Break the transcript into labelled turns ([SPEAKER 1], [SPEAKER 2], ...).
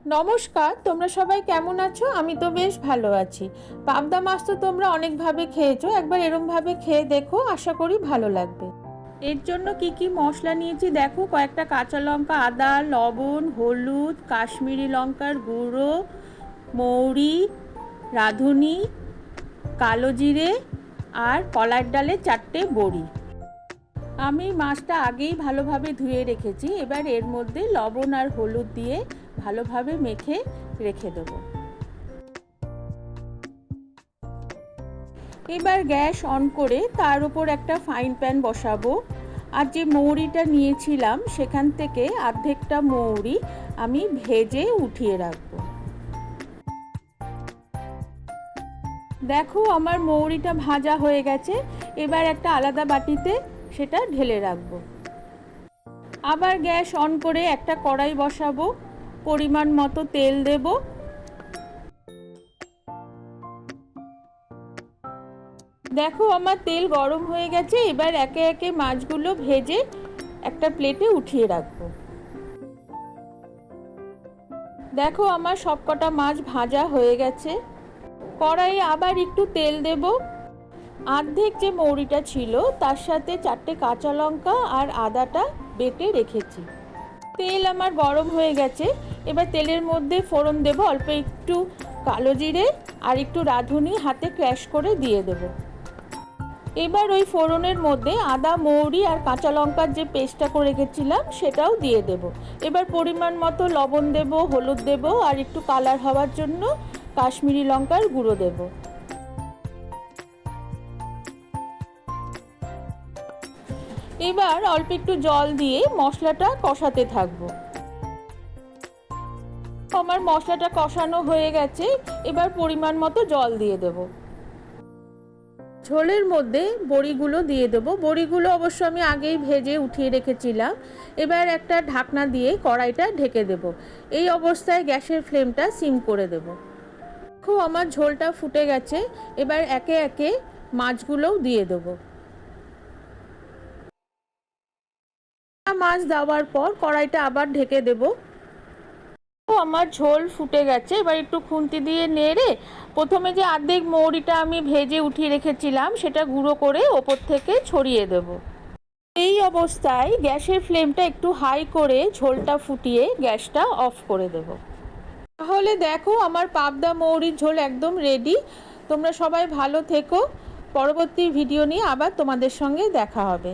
[SPEAKER 1] নমস্কার, তোমরা সবাই কেমন আছো? আমি তো বেশ ভালো আছি। পাবদা মাছ তো তোমরা অনেকভাবে খেয়েছো, একবার এরমভাবে খেয়ে দেখো, আশা করি ভালো লাগবে। এর জন্য কি কি মশলা নিয়েছি দেখো। কয়েকটা কাঁচা লঙ্কা, আদা, লবণ, হলুদ, কাশ্মীরি লঙ্কার গুঁড়ো, মৌরি, রাঁধুনি, কালো জিরে আর কলার ডালের 4টে বড়ি। আমি মাছটা আগেই ভালোভাবে ধুয়ে রেখেছি। এবার এর মধ্যে লবণ আর হলুদ দিয়ে ভালোভাবে মেখে রেখে দেবো। এবার গ্যাস অন করে তার উপর একটা ফ্রাইং প্যান বসাবো। আর যে মৌরিটা নিয়েছিলাম সেখান থেকে অর্ধেকটা মৌরি আমি ভেজে উঠিয়ে রাখবো। দেখো আমার মৌরিটা ভাজা হয়ে গেছে। এবার একটা আলাদা বাটিতে সেটা ঢেলে রাখবো। আবার গ্যাস অন করে একটা কড়াই বসাবো, পরিমাণ মতো তেল দেব। দেখো আমার তেল গরম হয়ে গেছে। এবার একে একে মাছগুলো ভেজে একটা প্লেটে উঠিয়ে রাখবো। দেখো আমার সবকটা মাছ ভাজা হয়ে গেছে। কড়াইয়ে আবার একটু তেল দেব। অর্ধেক যে মৌরিটা ছিল তার সাথে 4টে কাঁচা লঙ্কা আর আদাটা বেটে রেখেছি। তেল আমার গরম হয়ে গেছে। এবার তেলের মধ্যে ফোড়ন দেব, অল্প একটু কালো জিরে আর একটু রাঁধুনি হাতে ক্র্যাশ করে দিয়ে দেব। এবার ওই ফোড়নের মধ্যে আদা, মৌরি আর কাঁচা লঙ্কার যে পেস্টটা করে রেখেছিলাম সেটাও দিয়ে দেব। এবার পরিমাণ মতো লবণ দেব, হলুদ দেব আর একটু কালার হওয়ার জন্য কাশ্মীরি লঙ্কার গুঁড়ো দেব। এবার অল্প একটু জল দিয়ে মশলাটা কষাতে থাকবো। আমার মশলাটা কষানো হয়ে গেছে। এবার পরিমাণ মতো জল দিয়ে দেব। ঝোলের মধ্যে বড়িগুলো দিয়ে দেব। বড়িগুলো অবশ্য আমি আগেই ভেজে উঠিয়ে রেখেছিলাম। এবার একটা ঢাকনা দিয়ে কড়াইটা ঢেকে দেব। এই অবস্থায় গ্যাসের ফ্লেমটা সিম করে দেব। খুব আমার ঝোলটা ফুটে গেছে। এবার একে একে মাছগুলোও দিয়ে দেব। মাছ দেওয়ার পর কড়াইটা আবার ঢেকে দেব। আমার ঝোল ফুটে গেছে। এবার একটু খুন্তি দিয়ে নেড়ে প্রথমে যে অর্ধেক মৌরিটা আমি ভেজে উঠিয়ে রেখেছিলাম সেটা গুঁড়ো করে ওপর থেকে ছড়িয়ে দেব। এই অবস্থায় গ্যাসের ফ্লেমটা একটু হাই করে ঝোলটা ফুটিয়ে গ্যাসটা অফ করে দেব। তাহলে দেখো আমার পাবদা মৌরির ঝোল একদম রেডি। তোমরা সবাই ভালো থেকো। পরবর্তী ভিডিও নিয়ে আবার তোমাদের সঙ্গে দেখা হবে।